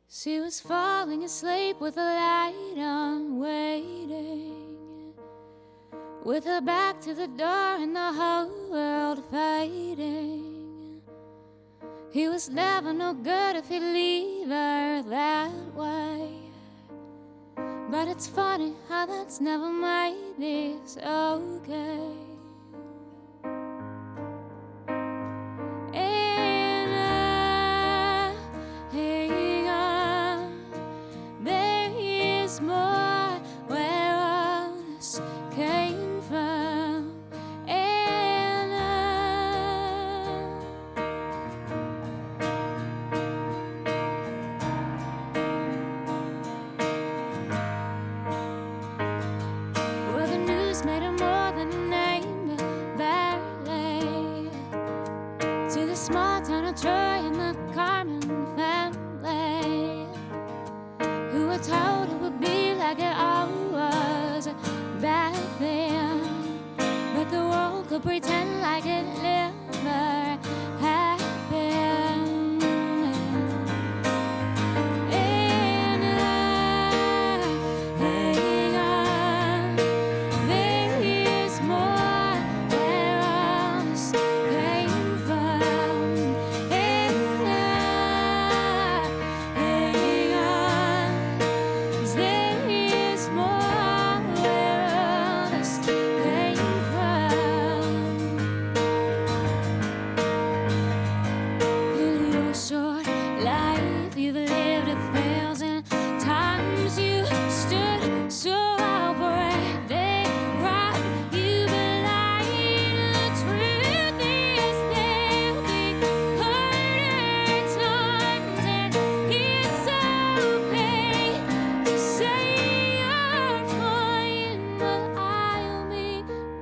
She was falling asleep with the light on, waiting, with her back to the door and the whole world fighting. He was never no good if he'd leave her that way. But it's funny how that's never made this okay. And I hang on, there is more where all this came from. And well, the news made her more than a name, but barely. To the small town of Troy and the Carmen family, who were told it would be like it all was back then. But the world could pretend like it never happened. And I hang on, there is more where all this came from. And I hang on, 'cause there is more where all this came from. In your short life, you've lived 1,000 times. You stood so upright, they robbed you blind. The truth is there'll be harder times, and it's okay to say you're fine. But I'll be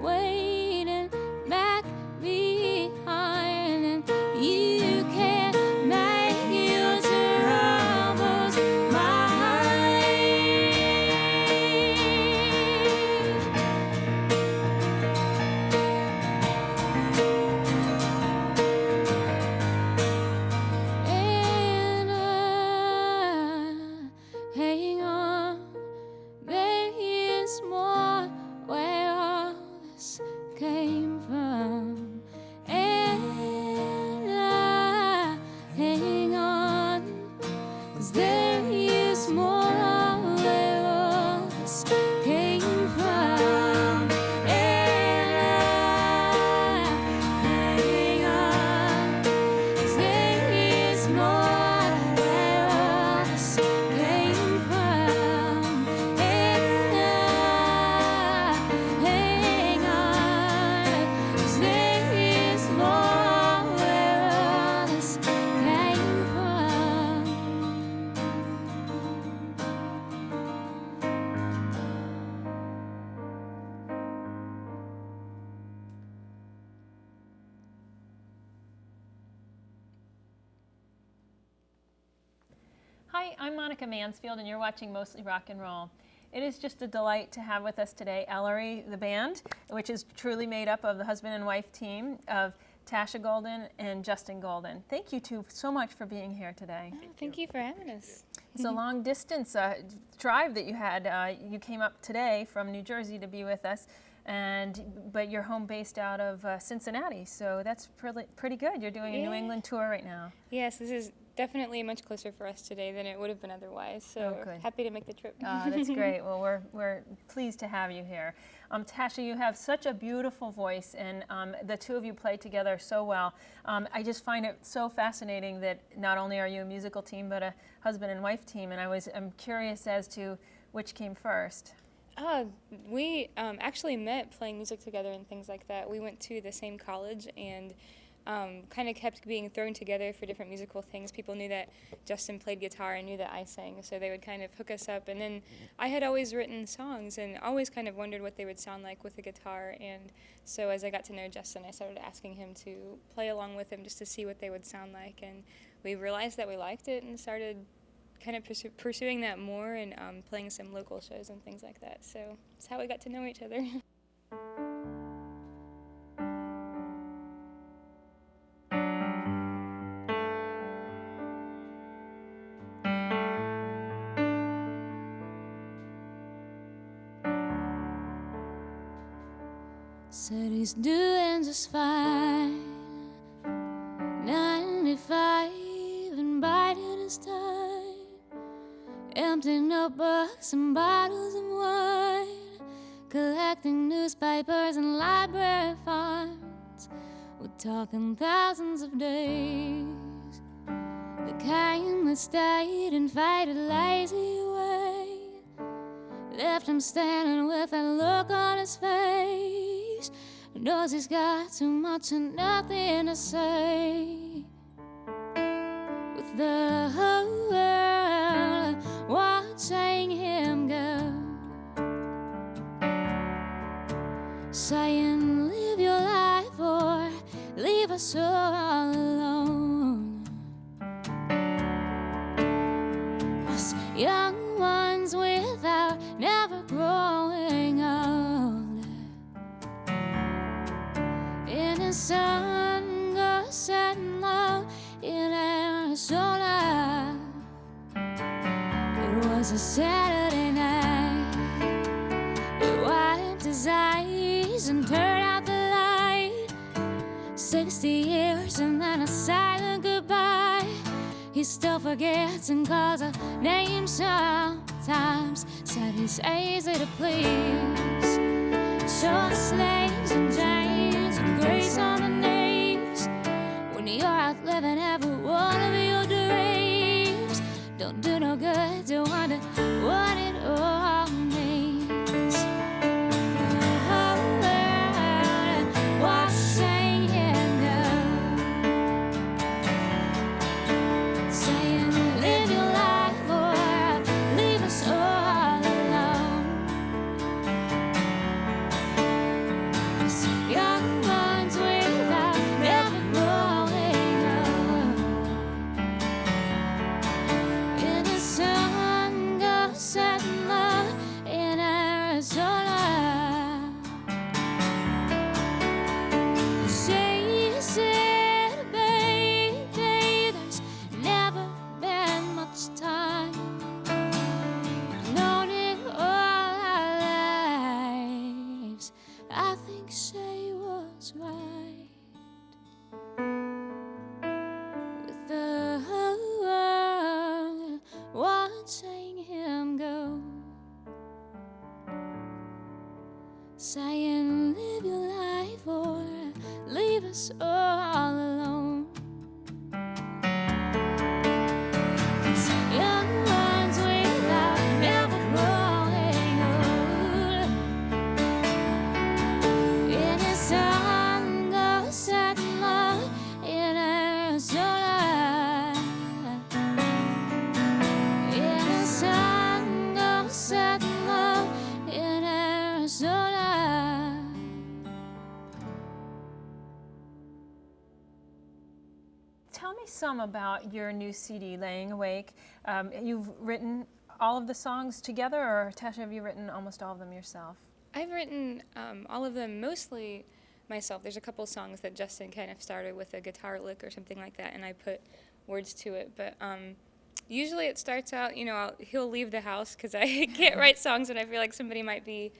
waiting back behind, and you can't make your troubles mine. And I hang on, there is more where all this came from. And I hang on, 'cause there is more where all this came from. And I hang on, 'cause there is more where all this came from. And I hang on, 'cause there is more where all this came from. Hi, I'm Monica Mansfield, and you're watching Mostly Rock and Roll. It is just a delight to have with us today Ellery, the band, which is truly made up of the husband and wife team of Tasha Golden and Justin Golden. Thank you two so much for being here today. Oh, thank you for having us. It's a long distance drive that you had. You came up today from New Jersey to be with us, but you're home based out of Cincinnati, so that's pretty good. You're doing a New England tour right now. Yes, this is definitely much closer for us today than it would have been otherwise, so good. happy to make the trip. That's great. Well, we're pleased to have you here. Tasha, you have such a beautiful voice, and the two of you play together so well. I just find it so fascinating that not only are you a musical team, but a husband and wife team, and I'm curious as to which came first. We actually met playing music together and things like that. We went to the same college and kind of kept being thrown together for different musical things. People knew that Justin played guitar and knew that I sang, so they would kind of hook us up. And then I had always written songs and always kind of wondered what they would sound like with a guitar. And so as I got to know Justin, I started asking him to play along with him just to see what they would sound like. And we realized that we liked it and started kind of pursuing that more and playing some local shows and things like that. So that's how we got to know each other. said he's doing just fine. 95 and biding his time, empty notebooks and bottles of wine, collecting newspapers and library funds. We're talking thousands of days, the kind that stayed and faded lazy away, left him standing with that look on his face. Knows he's got too much and nothing to say. With the whole world watching him go, saying live your life or leave us all alone. Us young ones without never growing old, in the sun goes setting low in Arizona. It was a Saturday night. He wiped his eyes and turned out the light. 60 years and then a silent goodbye. He still forgets and calls her name sometimes. Said he's easy to please. Short sleeves and jeans and grace on the knees. When you're out living every one of your dreams, don't do no good to wonder what it all means. The whole world watching him go, saying live your life or leave us all alone. Us young ones without never growing old, in the sun goes setting low in Arizona. She said, baby, there's never been much time. Known it all our lives. I think she was right. With the whole world watching him go, saying live your life or leave us all alone. It's young ones without never growing old, in the sun goes setting low in Arizona. In the sun goes setting low in Arizona. Tell me some about your new CD, Laying Awake. You've written all of the songs together, or Tasha, have you written almost all of them yourself? I've written all of them mostly myself. There's a couple songs that Justin kind of started with a guitar lick or something like that, and I put words to it. But usually it starts out, he'll leave the house because I can't write songs and I feel like somebody might be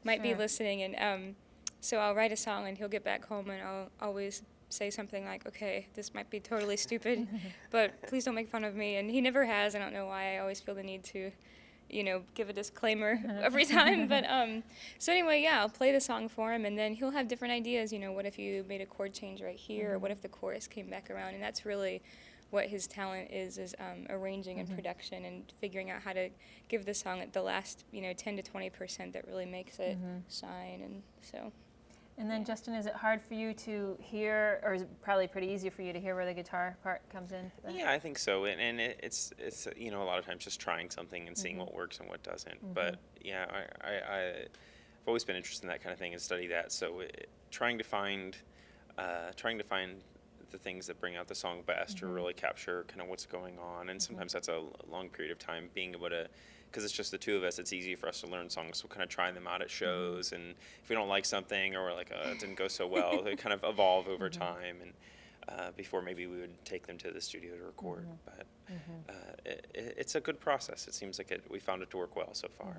Sure. listening, and so I'll write a song and he'll get back home and I'll always say something like, okay, this might be totally stupid, but please don't make fun of me. And he never has. I don't know why. I always feel the need to, give a disclaimer every time. But so anyway, yeah, I'll play the song for him, and then he'll have different ideas. What if you made a chord change right here, or what if the chorus came back around? And that's really what his talent is arranging and production and figuring out how to give the song the last 10 to 20% that really makes it shine. And so. And then, Justin, is it hard for you to hear, or is it probably pretty easy for you to hear where the guitar part comes in? Yeah, I think so. And it's a lot of times just trying something and seeing what works and what doesn't. But yeah, I've always been interested in that kind of thing and study that. So trying to find the things that bring out the song best, or really capture kind of what's going on. And sometimes that's a long period of time, being able to, because it's just the two of us, it's easy for us to learn songs. So we'll kind of try them out at shows, and if we don't like something, or we're like, it didn't go so well, they kind of evolve over time, and before maybe we would take them to the studio to record. But it's a good process. It seems like we found it to work well so far.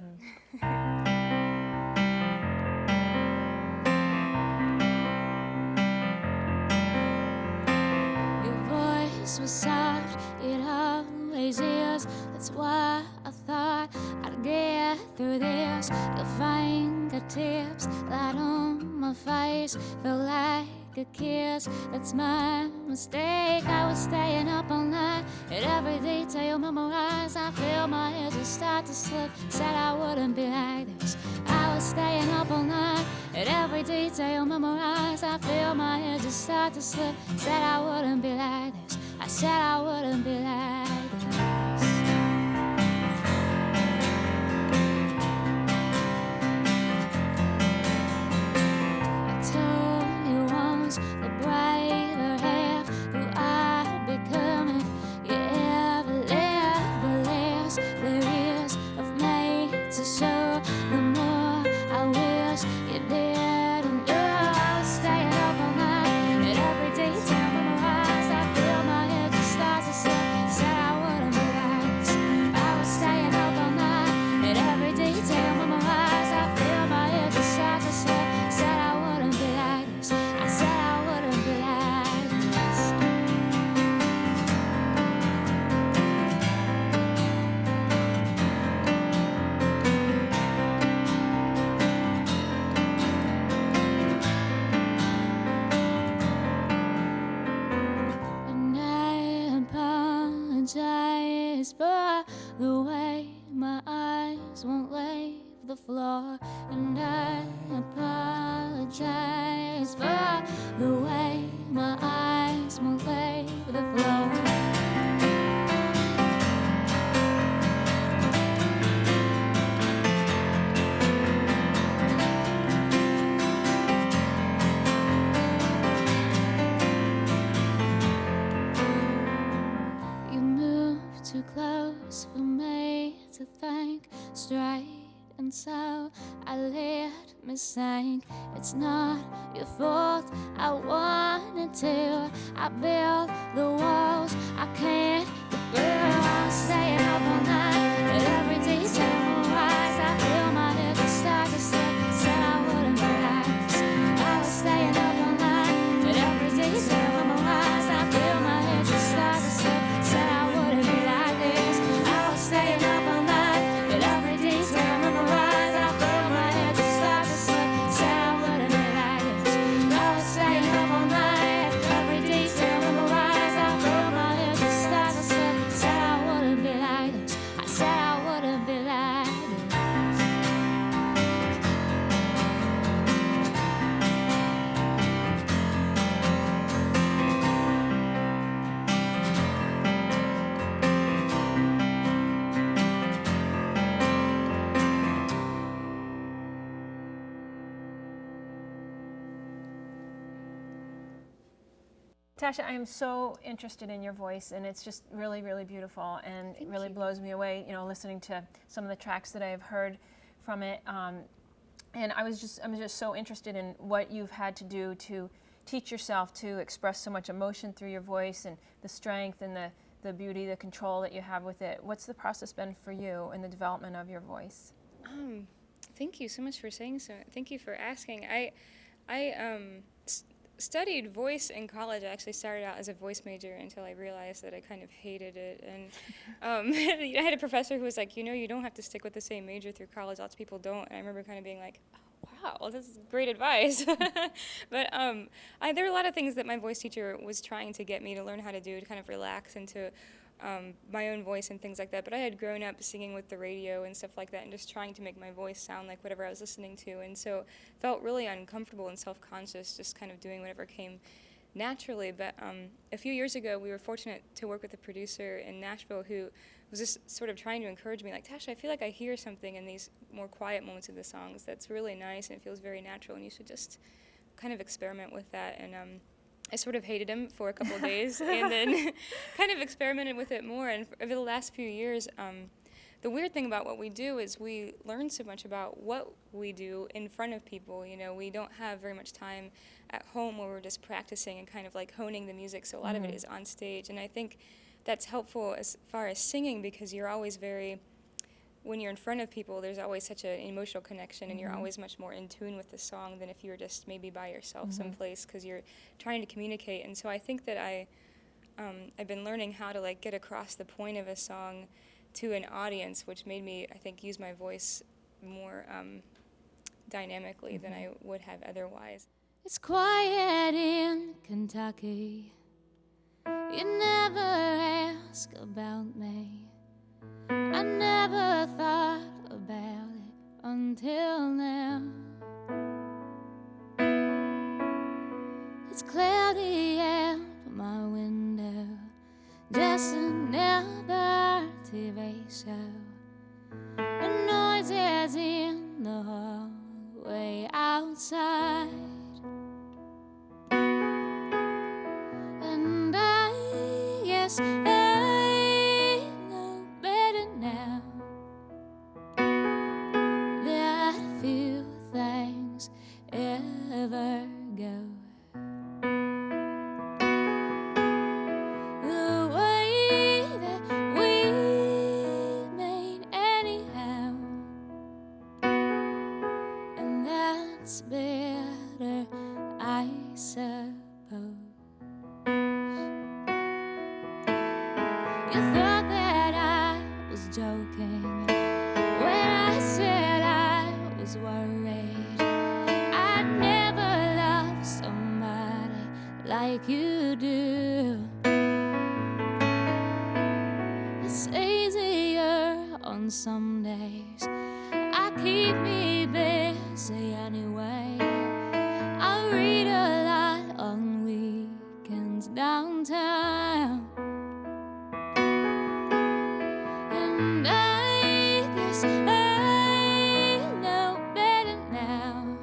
voice was soft, it always is. That's why I thought I'd get through this. Your fingertips light on my face, feel like a kiss. That's my mistake. I was staying up all night, at every detail memorized. I feel my edges start to slip, said I wouldn't be like this. I was staying up all night, at every detail memorized. I feel my edges start to slip, said I wouldn't be like this. I said I wouldn't be like this. I told you once, the brighter half who I'd become if you ever left. The less there is of me to show, the more I wish you didn't know. I was staying up all night, at every detail memorized. I feel my head just start to slip, said I wouldn't be like this. I was staying up all night, at every detail memorized. I feel my head just start to slip, said I wouldn't be like this. I said I wouldn't be like this. And I apologize for the way my eyes won't leave the floor. And I apologize for the way my eyes won't leave the floor. You move too close for me to think straight, and so I let me sink. It's not your fault, I wanted to. I built the walls I can't get through. I was staying up all night, at every detail memorized. I feel my head just start to slip, said I wouldn't be like this. I was staying up all night, at every detail memorized. I feel my head just start to slip, said I wouldn't be like this. I was staying up all night, at every detail memorized. I feel my head just start to slip, said I wouldn't be like this. I was staying up all night, every detail memorized. I feel my head just start to slip, said I wouldn't be like this. I said I wouldn't be like this. Tasha, I am so interested in your voice, and it's just really, really beautiful, and it really blows me away, you know, listening to some of the tracks that I have heard from it. And I'm just so interested in what you've had to do to teach yourself to express so much emotion through your voice, and the strength and the beauty, the control that you have with it. What's the process been for you in the development of your voice? Thank you so much for saying so. Thank you for asking. I studied voice in college. I actually started out as a voice major until I realized that I kind of hated it. And I had a professor who was like, you know, you don't have to stick with the same major through college. Lots of people don't. And I remember kind of being like, oh, wow, this is great advice. But there were a lot of things that my voice teacher was trying to get me to learn how to do to kind of relax into my own voice and things like that. But I had grown up singing with the radio and stuff like that, and just trying to make my voice sound like whatever I was listening to, and so felt really uncomfortable and self-conscious just kind of doing whatever came naturally. But a few years ago, we were fortunate to work with a producer in Nashville who was just sort of trying to encourage me, like, Tasha, I feel like I hear something in these more quiet moments of the songs that's really nice and it feels very natural, and you should just kind of experiment with that. And I sort of hated him for a couple of days and then kind of experimented with it more. And over the last few years, the weird thing about what we do is we learn so much about what we do in front of people. You know, we don't have very much time at home where we're just practicing and kind of like honing the music, so a lot of it is on stage. And I think that's helpful as far as singing, because you're always very, when you're in front of people, there's always such an emotional connection, and you're always much more in tune with the song than if you were just maybe by yourself someplace, because you're trying to communicate. And so I think that I've been learning how to like get across the point of a song to an audience, which made me, I think, use my voice more dynamically than I would have otherwise. It's quiet in Kentucky. You never ask about me. I never thought about it until now. It's cloudy out my window, just another TV show. The noises in the hallway outside. And I guess I know better now that few things ever go the way that we made anyhow. And that's better, I suppose. You thought that I was joking when I said I was worried. I'd never love somebody like you do. It's easier on some days. I keep me busy anyway. I read a lot on weekends downtown. And I guess I know better now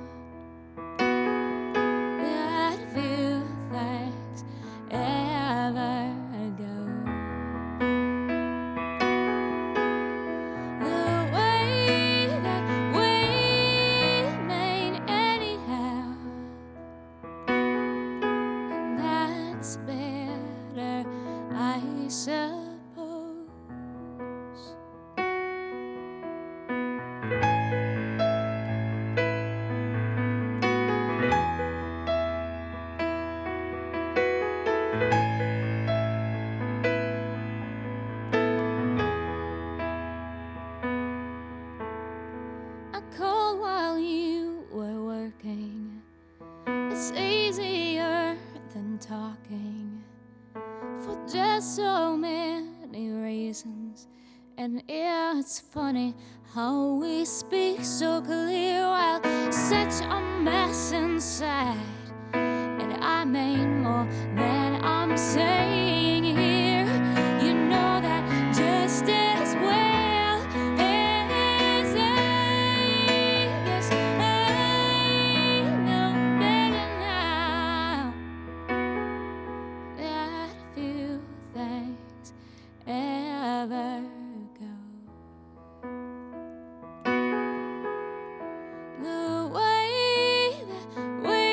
that few things ever go the way that we made anyhow. And that's better, I suppose. I called while you were working. It's easier than talking for just so many reasons. And it's funny how we speak so clear while such a mess inside. And I mean more than I'm saying here. You know that just as well as I guess I know better now that few things ever go the way that we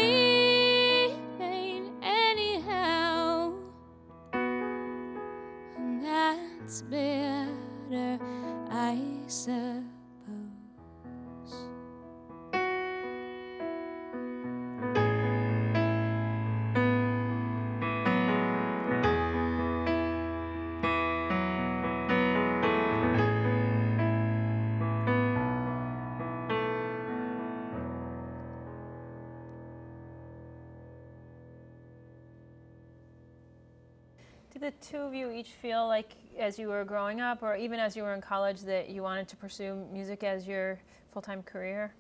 made anyhow. And that's better, I suppose. Did the two of you each feel like, as you were growing up, or even as you were in college, that you wanted to pursue music as your full-time career?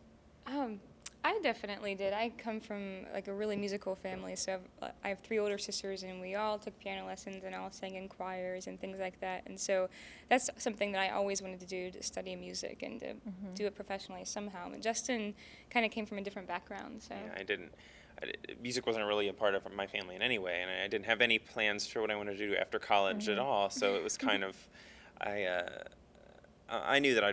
I definitely did. I come from like a really musical family, so I have 3 older sisters, and we all took piano lessons and all sang in choirs and things like that. And so that's something that I always wanted to do, to study music and to do it professionally somehow. And Justin kind of came from a different background, so. Yeah, I didn't. Music wasn't really a part of my family in any way, and I didn't have any plans for what I wanted to do after college at all. So it was kind of, I knew that I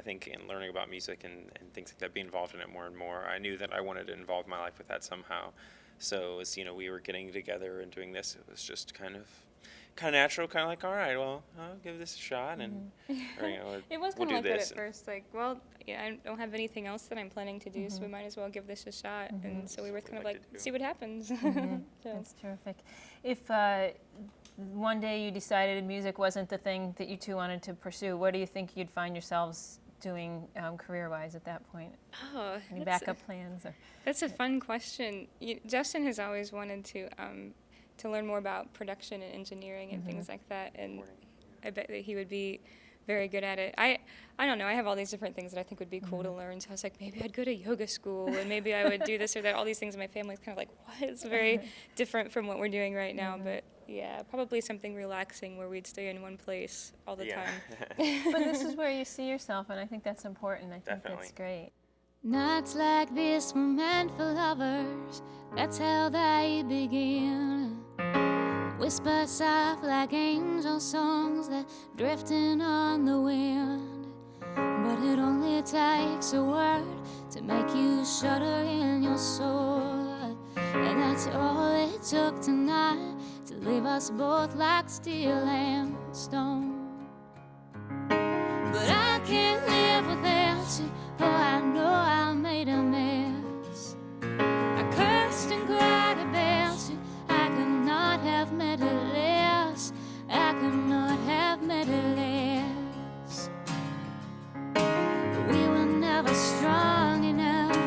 think in learning about music and things like that, be involved in it more and more, I knew that I wanted to involve my life with that somehow. So as we were getting together and doing this, it was just kind of, kind of natural, kind of like, all right, well, I'll give this a shot, and or, you know, It was we'll kind of do like that this. at first, like, well, yeah, I don't have anything else that I'm planning to do, so we might as well give this a shot. And so we were kind of like, see what happens. So, That's terrific. If one day you decided music wasn't the thing that you two wanted to pursue, what do you think you'd find yourselves doing career-wise at that point? oh, Any backup plans? Or? that's a fun question. Justin has always wanted to learn more about production and engineering and things like that, and I bet that he would be very good at it. I don't know. I have all these different things that I think would be cool to learn. So I was like, maybe I'd go to yoga school, and maybe I would do this or that. All these things in my family is kind of like, what? It's very different from what we're doing right now. But yeah, probably something relaxing where we'd stay in one place all the time. But this is where you see yourself, and I think that's important. I think that's great. Nights like this were meant for lovers, that's how they begin. Whisper soft like angel songs that drifting on the wind. But it only takes a word to make you shudder in your soul. And that's all it took tonight to leave us both like steel and stone. But I can't live without you, oh I know I made a mess. I cursed and cried about you, I could not have met it less. I could not have met it less. We were never strong enough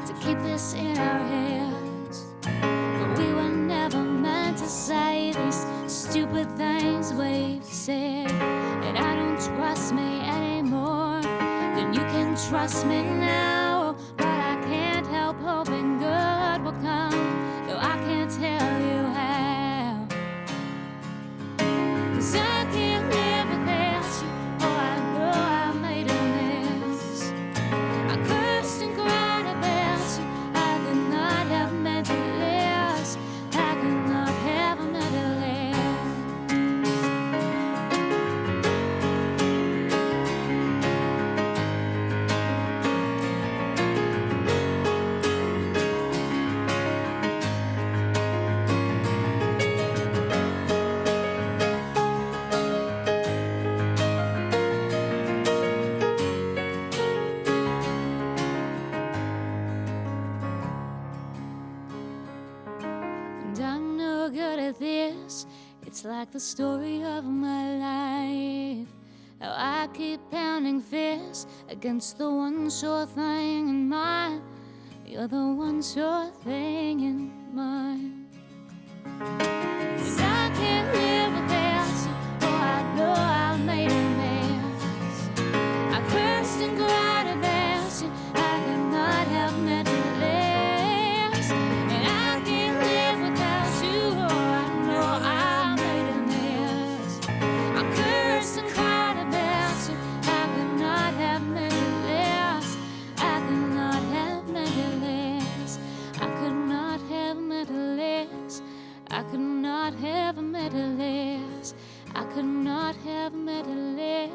to keep this in our heads. But we were never meant to say these stupid things we've said. And I don't trust me anymore, then you can trust me now. But I can't help hoping good will come, though I can't tell you how. 'Cause I can't live without you, oh I know I made a mess. I cursed and cried about you, I could not have meant it less. I could not have meant it less. And I'm no good at this. It's like the story of my life. How I keep pounding fists against the one sure thing in mine. You're the one sure thing in mine. And I can't live without you, oh I know I made a mess. I cursed and cried about you, I could not have meant it less. And I can't live without you, oh I know I made a mess. I cursed and cried about you, I could not have meant it less. I could not have meant it less. I could not have meant it less. I could not have meant it less. I could not have meant it less.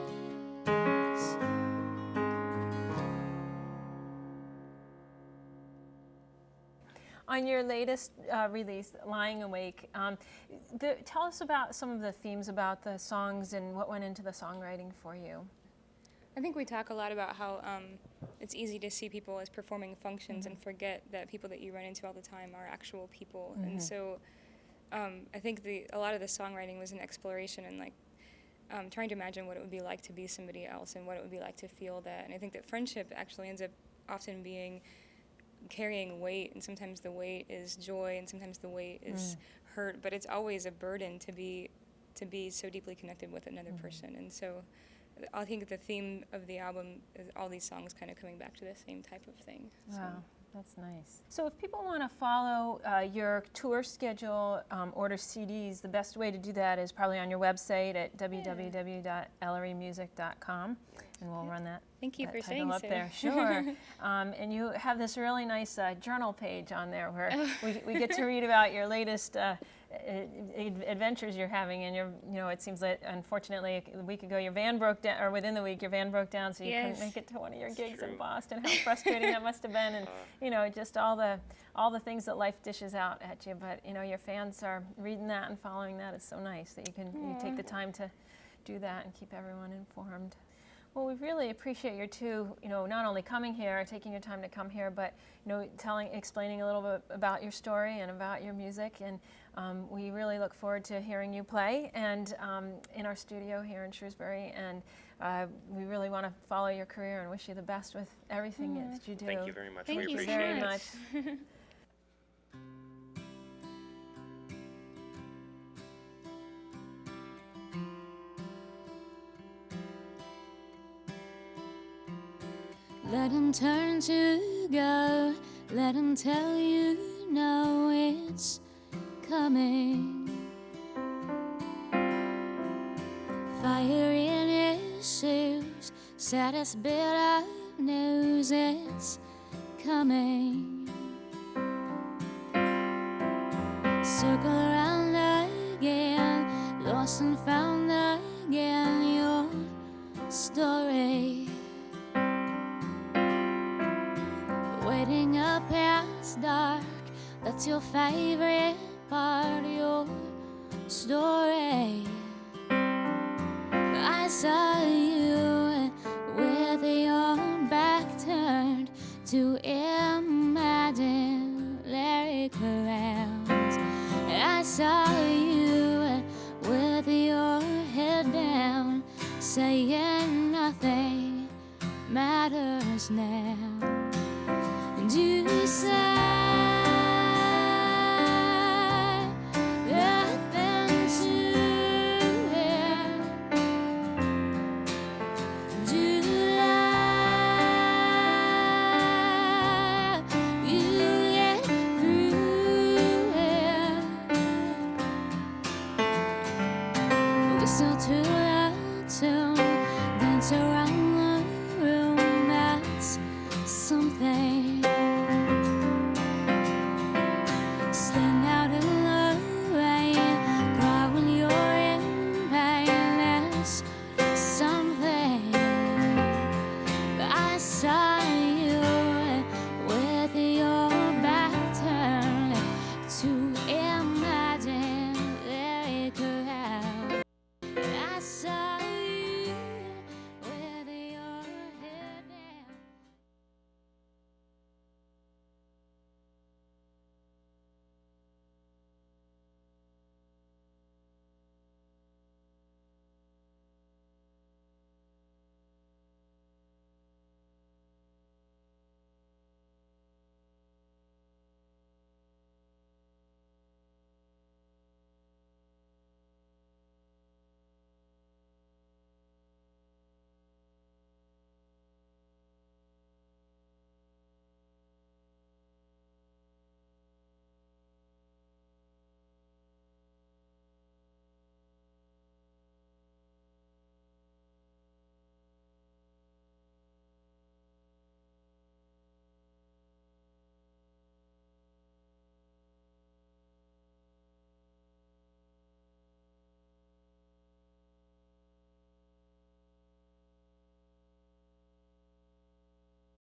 On your latest release, Lying Awake, tell us about some of the themes about the songs and what went into the songwriting for you. I think we talk a lot about how it's easy to see people as performing functions and forget that people that you run into all the time are actual people. And so I think a lot of the songwriting was an exploration and like trying to imagine what it would be like to be somebody else and what it would be like to feel that. And I think that friendship actually ends up often being carrying weight, and sometimes the weight is joy and sometimes the weight is hurt, but it's always a burden to be so deeply connected with another person. And so I think the theme of the album is all these songs kind of coming back to the same type of thing. Wow, that's nice. So if people want to follow your tour schedule, order CDs, the best way to do that is probably on your website at www.ellerymusic.com, and we'll run that. Thank you that for title saying up so. there. Sure. And you have this really nice journal page on there where we get to read about your latest adventures you're having, and it seems that unfortunately a week ago your van broke down, or within the week your van broke down, so you couldn't make it to one of your gigs in Boston. How frustrating that must have been, and just all the things that life dishes out at you. But your fans are reading that and following that. Is so nice that you take the time to do that and keep everyone informed. Well, we really appreciate your two, not only coming here, taking your time to come here, but explaining a little bit about your story and about your music. And we really look forward to hearing you play and in our studio here in Shrewsbury. And we really want to follow your career and wish you the best with everything that you do. Thank you very much. Thank we you appreciate very it. much. Let him turn to go, let him tell you no, it's coming. Fire in his shoes, saddest bit of news, it's coming. Circle around again, lost and found again, your story. Waiting up past dark, that's your favorite part of your story. I saw you with your back turned to imaginary crowds. I saw you with your head down, saying nothing matters now. And you say nothing to it. You lie, you get through it. Whistle to the tune, dance around